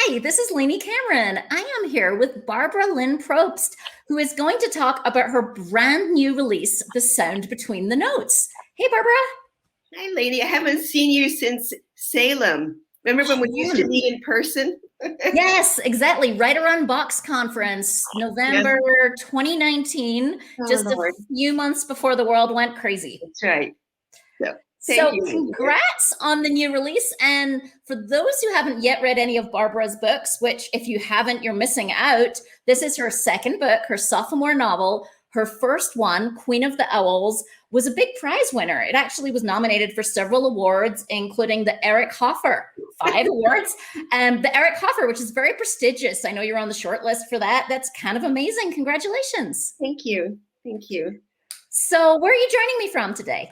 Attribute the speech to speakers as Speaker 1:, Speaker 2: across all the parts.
Speaker 1: Hi, this is Lainey Cameron. I am here with Barbara Linn Probst, who is going to talk about her brand new release, The Sound Between the Notes. Hey, Barbara.
Speaker 2: Hi, lady. I haven't seen you since Salem. Remember when we used to meet in person?
Speaker 1: Yes, exactly. Right around Box Conference,
Speaker 2: Yes.
Speaker 1: November 2019,
Speaker 2: Oh,
Speaker 1: just a
Speaker 2: Lord.
Speaker 1: few months before the world went crazy.
Speaker 2: That's right. So, thank
Speaker 1: So,
Speaker 2: you, lady.
Speaker 1: congrats on the new release. And for those who haven't yet read any of Barbara's books, which if you haven't, you're missing out, this is her second book, her sophomore novel. Her first one, Queen of the Owls, was a big prize winner. It actually was nominated for several awards, including the Eric Hoffer, 5 awards, and the Eric Hoffer, which is very prestigious. I know you're on the short list for that. That's kind of amazing. Congratulations.
Speaker 2: Thank you. Thank you.
Speaker 1: So, where are you joining me from today?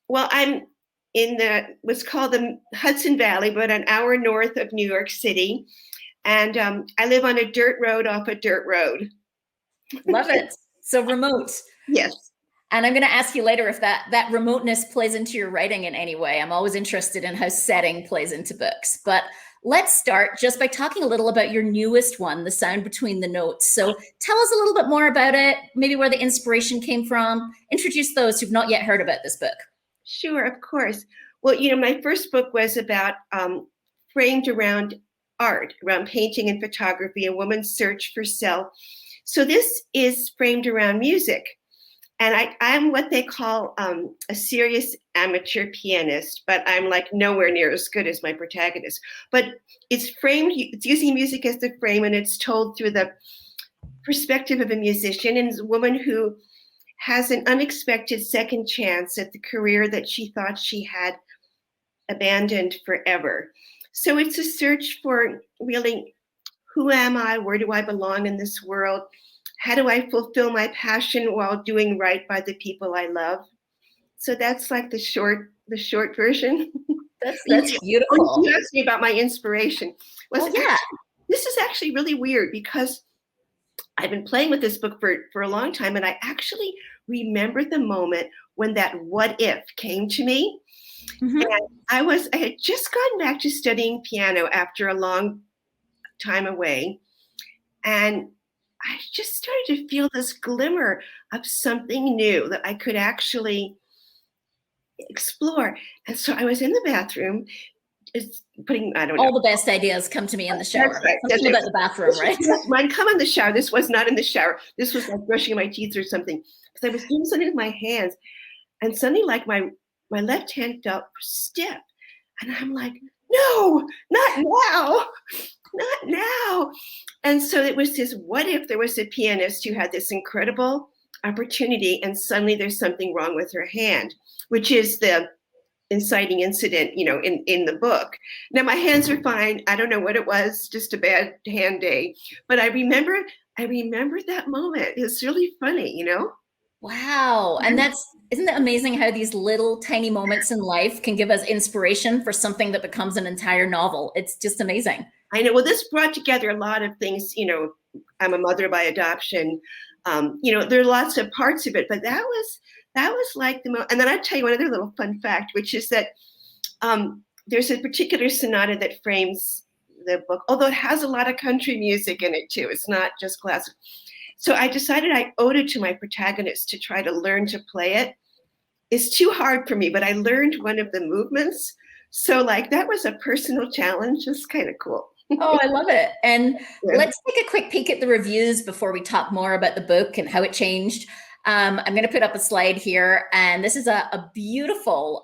Speaker 2: Well, I'm in what's called the Hudson Valley, but an hour north of New York City. And I live on a dirt road off a dirt road.
Speaker 1: Love it. So remote.
Speaker 2: Yes.
Speaker 1: And I'm going to ask you later if that remoteness plays into your writing in any way. I'm always interested in how setting plays into books. But let's start just by talking a little about your newest one, The Sound Between the Notes. So tell us a little bit more about it, maybe where the inspiration came from. Introduce those who've not yet heard about this book.
Speaker 2: Sure, of course. Well, my first book was about framed around art, around painting and photography, a woman's search for self. So this is framed around music. And I'm what they call a serious amateur pianist, but I'm like nowhere near as good as my protagonist. But it's using music as the frame, and it's told through the perspective of a musician and a woman who has an unexpected second chance at the career that she thought she had abandoned forever. So it's a search for really, who am I? Where do I belong in this world? How do I fulfill my passion while doing right by the people I love? So that's like the short version.
Speaker 1: That's beautiful.
Speaker 2: You asked me about my inspiration.
Speaker 1: Yeah.
Speaker 2: This is actually really weird because I've been playing with this book for a long time, and I actually remember the moment when that what if came to me. Mm-hmm. And I had just gotten back to studying piano after a long time away. And I just started to feel this glimmer of something new that I could actually explore. And so I was in the bathroom, I don't know.
Speaker 1: All the best ideas come to me in the shower.
Speaker 2: That's right.
Speaker 1: Something about the bathroom, right?
Speaker 2: Mine come in the shower. This was not in the shower. This was like brushing my teeth or something. Because I was doing something with my hands. And suddenly, like my left hand felt stiff. And I'm like, no, not now. Not now. And so it was this, what if there was a pianist who had this incredible opportunity and suddenly there's something wrong with her hand, which is the inciting incident, in the book. Now my hands are fine. I don't know what it was, just a bad hand day. But I remember that moment. It's really funny,
Speaker 1: Wow. And isn't it amazing how these little tiny moments in life can give us inspiration for something that becomes an entire novel? It's just amazing.
Speaker 2: I know. Well, this brought together a lot of things. I'm a mother by adoption. There are lots of parts of it, but that was like the most. And then I'll tell you one other little fun fact, which is that there's a particular sonata that frames the book, although it has a lot of country music in it too. It's not just classical. So I decided I owed it to my protagonist to try to learn to play it. It's too hard for me, but I learned one of the movements. So that was a personal challenge. It's kind of cool.
Speaker 1: Oh, I love it. And let's take a quick peek at the reviews before we talk more about the book and how it changed. I'm going to put up a slide here. And this is a beautiful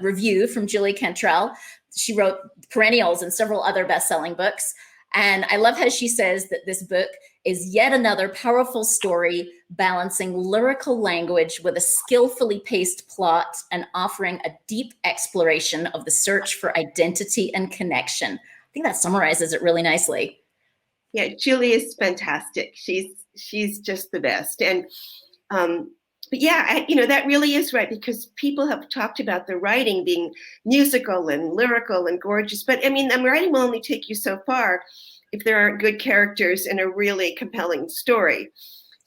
Speaker 1: review from Julie Cantrell. She wrote Perennials and several other best-selling books. And I love how she says that this book is yet another powerful story balancing lyrical language with a skillfully paced plot and offering a deep exploration of the search for identity and connection. I think that summarizes it really nicely.
Speaker 2: Yeah, Julie is fantastic. She's just the best. And but yeah, that really is right, because people have talked about the writing being musical and lyrical and gorgeous. But I mean, the writing will only take you so far if there aren't good characters and a really compelling story.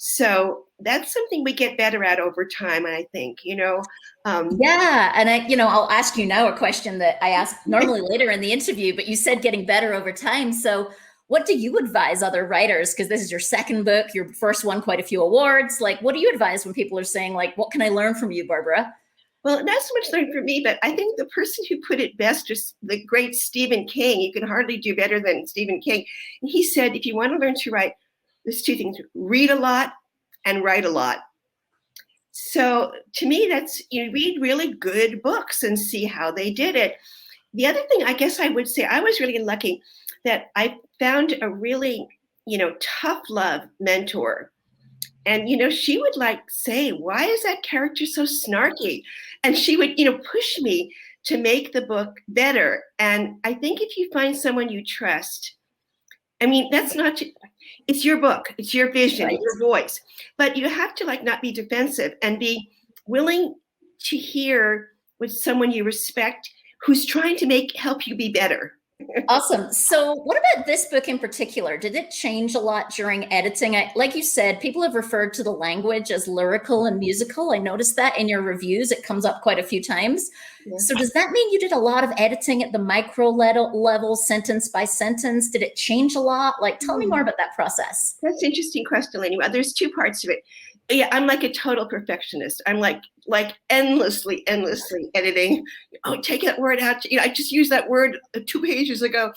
Speaker 2: So that's something we get better at over time, I think,
Speaker 1: Yeah, and I'll ask you now a question that I ask normally later in the interview, but you said getting better over time. So what do you advise other writers? Because this is your second book, your first one, quite a few awards. Like, what do you advise when people are saying, like, what can I learn from you, Barbara?
Speaker 2: Well, not so much learned from me, but I think the person who put it best is the great Stephen King. You can hardly do better than Stephen King. And he said, if you want to learn to write, there's two things: read a lot and write a lot. So to me, that's, read really good books and see how they did it. The other thing I guess I would say, I was really lucky that I found a really, tough love mentor. And, she would say, why is that character so snarky? And she would, push me to make the book better. And I think if you find someone you trust, I mean, it's your book, it's your vision, right, your voice, but you have to not be defensive and be willing to hear with someone you respect who's trying to help you be better.
Speaker 1: Awesome. So what about this book in particular? Did it change a lot during editing? Like you said, people have referred to the language as lyrical and musical. I noticed that in your reviews. It comes up quite a few times. Yeah. So does that mean you did a lot of editing at the micro level, sentence by sentence? Did it change a lot? Tell me more about that process.
Speaker 2: That's an interesting question, Lainey. There's two parts of it. Yeah, I'm like a total perfectionist. I'm like endlessly editing. Oh, take that word out. I just used that word 2 pages ago.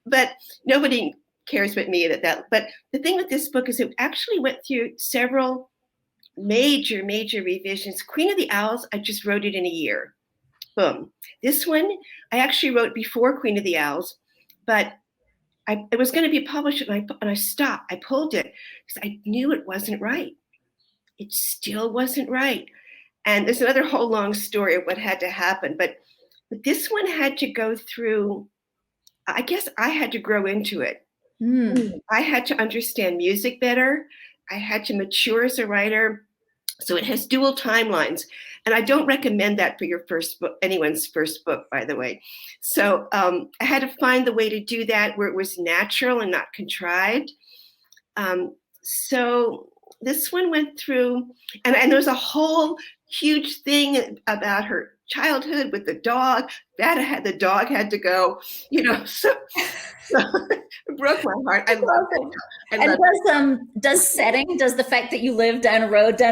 Speaker 2: But nobody cares but me at that. But the thing with this book is it actually went through several major revisions. Queen of the Owls, I just wrote it in a year. Boom. This one, I actually wrote before Queen of the Owls, but it was going to be published and I stopped. I pulled it because I knew it wasn't right. It still wasn't right. And there's another whole long story of what had to happen. But this one had to go through, I guess I had to grow into it. I had to understand music better. I had to mature as a writer. So it has dual timelines. And I don't recommend that for your first book, anyone's first book, by the way. So I had to find the way to do that where it was natural and not contrived. So this one went through, and there was a whole huge thing about her childhood with the dog. The dog had to go, so it broke my heart. I love it.
Speaker 1: Does the fact that you live down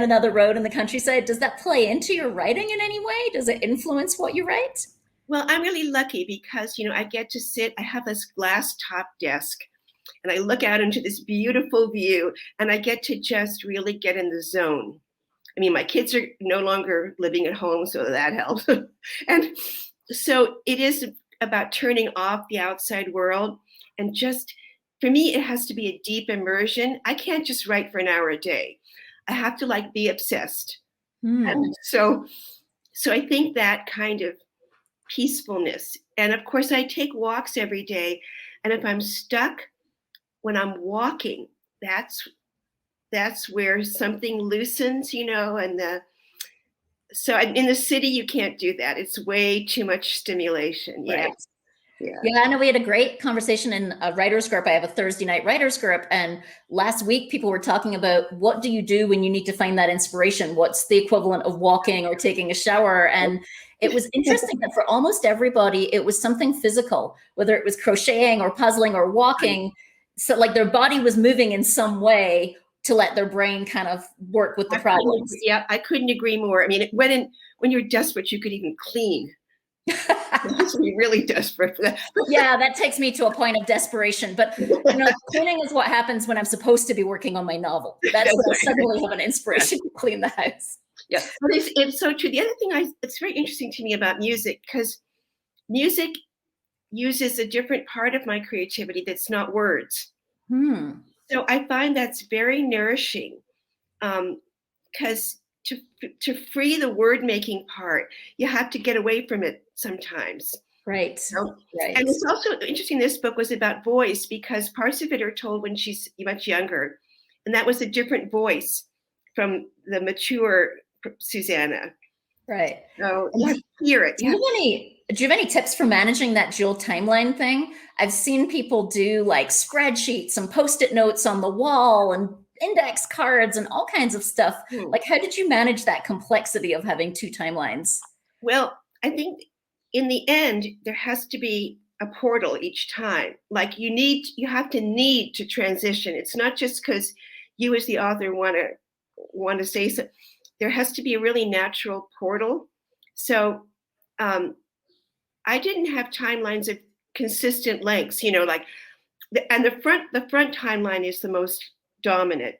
Speaker 1: another road in the countryside, does that play into your writing in any way? Does it influence what you write?
Speaker 2: Well, I'm really lucky because, I get to I have this glass top desk. And I look out into this beautiful view and I get to just really get in the zone. I mean, my kids are no longer living at home, so that helps. And so it is about turning off the outside world. And just, for me, it has to be a deep immersion. I can't just write for an hour a day. I have to be obsessed. And so I think that kind of peacefulness. And of course, I take walks every day. And if I'm stuck, when I'm walking, that's where something loosens, so in the city, you can't do that. It's way too much stimulation.
Speaker 1: Right. Yeah, I know we had a great conversation in a writer's group. I have a Thursday night writer's group. And last week, people were talking about what do you do when you need to find that inspiration? What's the equivalent of walking or taking a shower? And it was interesting that for almost everybody, it was something physical, whether it was crocheting or puzzling or walking. So their body was moving in some way to let their brain kind of work with the problems.
Speaker 2: Yeah, I couldn't agree more. I mean, when you're desperate, you could even clean. You have to be really desperate for that.
Speaker 1: Yeah, that takes me to a point of desperation. But cleaning is what happens when I'm supposed to be working on my novel. That's when I suddenly have an inspiration to clean the house.
Speaker 2: Yeah, it's so true. The other thing it's very interesting to me about music, because music uses a different part of my creativity that's not words. So I find that's very nourishing, because to free the word making part, you have to get away from it sometimes.
Speaker 1: Right. Right.
Speaker 2: And it's also interesting. This book was about voice because parts of it are told when she's much younger, and that was a different voice from the mature Susanna.
Speaker 1: Right.
Speaker 2: So you have to hear it.
Speaker 1: Do you have any tips for managing that dual timeline thing? I've seen people do spreadsheets and Post-it notes on the wall and index cards and all kinds of stuff. Like, how did you manage that complexity of having two timelines?
Speaker 2: Well, I think in the end, there has to be a portal each time. Like you have to need to transition. It's not just because you as the author want to say so. There has to be a really natural portal. So I didn't have timelines of consistent lengths, like, and the front timeline is the most dominant.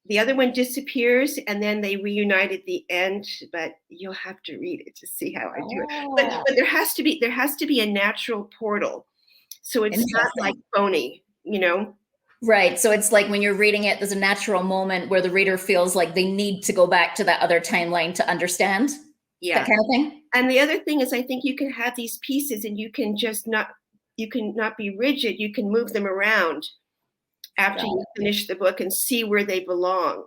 Speaker 2: The other one disappears and then they reunite at the end, but you'll have to read it to see how I do it. But there has to be a natural portal. So it's not like phony,
Speaker 1: Right. So it's like when you're reading it, there's a natural moment where the reader feels like they need to go back to that other timeline to understand. Yeah. That kind of thing.
Speaker 2: And the other thing is I think you can have these pieces and you can not be rigid. You can move them around after you finish the book and see where they belong,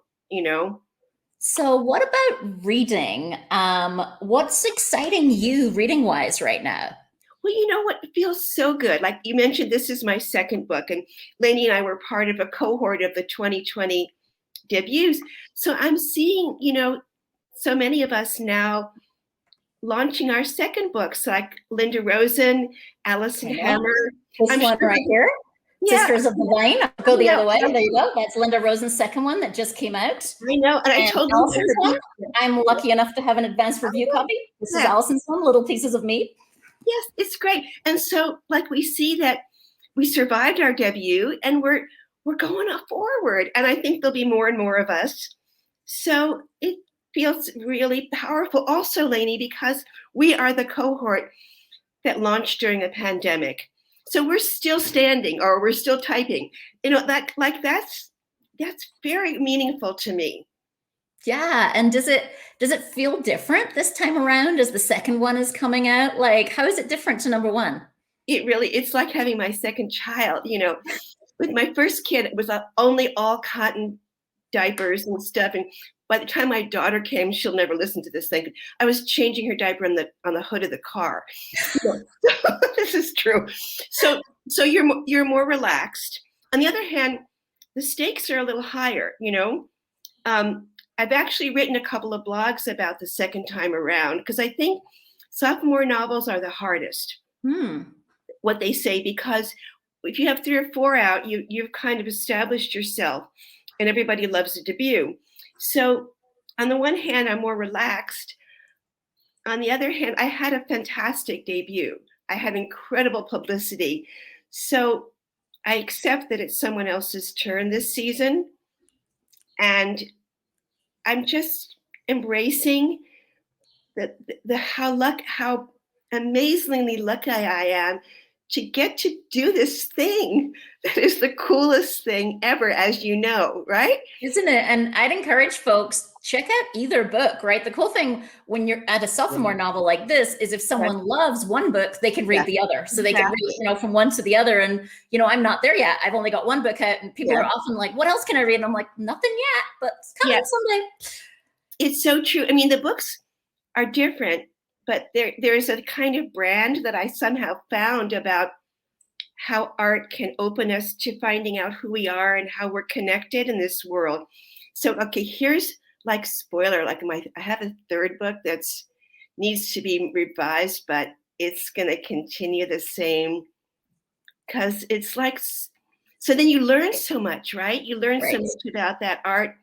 Speaker 1: So what about reading? What's exciting you reading wise right now?
Speaker 2: Well, you know what? It feels so good. Like you mentioned, this is my second book, and Lainey and I were part of a cohort of the 2020 debuts. So I'm seeing, so many of us now launching our second books, like Linda Rosen, Allison Hammer.
Speaker 1: This one right here. Sisters of the Vine. I'll go the other way. There you go. That's Linda Rosen's second one that just came out.
Speaker 2: I know. And I told you.
Speaker 1: I'm lucky enough to have an advanced review copy. This is Allison's one, Little Pieces of Me.
Speaker 2: Yes, it's great. And so like we see that we survived our debut and we're going forward. And I think there'll be more and more of us. So it feels really powerful also, Lainey, because we are the cohort that launched during a pandemic. So we're still standing or we're still typing, that's very meaningful to me.
Speaker 1: Yeah. And does it feel different this time around as the second one is coming out? Like, how is it different to number one?
Speaker 2: It's like having my second child, with my first kid, it was only all cotton diapers and stuff. And by the time my daughter came, she'll never listen to this thing. I was changing her diaper on the hood of the car. This is true. So you're more relaxed. On the other hand, the stakes are a little higher. I've actually written a couple of blogs about the second time around because I think sophomore novels are the hardest. What they say, because if you have 3 or 4 out, you've kind of established yourself, and everybody loves a debut. So on the one hand, I'm more relaxed. On the other hand, I had a fantastic debut. I had incredible publicity. So I accept that it's someone else's turn this season. And I'm just embracing how amazingly lucky I am to get to do this thing that is the coolest thing ever, as you know, right?
Speaker 1: Isn't it? And I'd encourage folks, check out either book, right? The cool thing when you're at a sophomore novel like this is if someone loves one book, they can read the other. So they can read, from one to the other. And, I'm not there yet. I've only got one book out and people are often like, what else can I read? And I'm like, nothing yet, but it's coming someday.
Speaker 2: It's so true. I mean, the books are different, but there's a kind of brand that I somehow found about how art can open us to finding out who we are and how we're connected in this world. So, okay, here's like spoiler, like I have a third book that's needs to be revised, but it's going to continue the same because it's like, so then you learn so much, right? You learn so much about that art.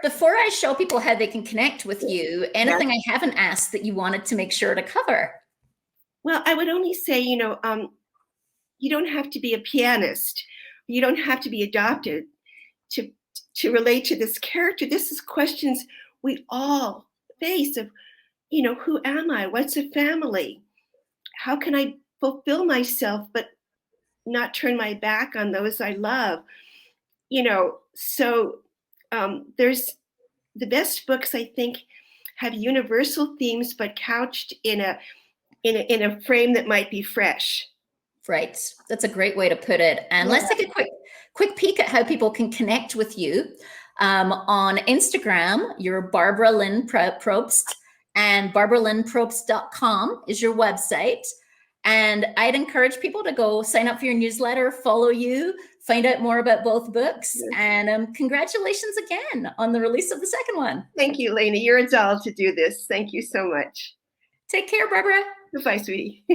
Speaker 1: Before I show people how they can connect with you, anything I haven't asked that you wanted to make sure to cover?
Speaker 2: Well, I would only say, you don't have to be a pianist. You don't have to be adopted to relate to this character. This is questions we all face of, who am I? What's a family? How can I fulfill myself but not turn my back on those I love? So there's the best books, I think, have universal themes but couched in a frame that might be fresh.
Speaker 1: Right. That's a great way to put it. And let's take a quick peek at how people can connect with you. On Instagram, you're Barbara Linn Probst, and BarbaraLinnProbst.com is your website. And I'd encourage people to go sign up for your newsletter, follow you, find out more about both books. Yes. And congratulations again on the release of the second one.
Speaker 2: Thank you, Lainey. You're a doll to do this. Thank you so much.
Speaker 1: Take care, Barbara.
Speaker 2: Goodbye, sweetie.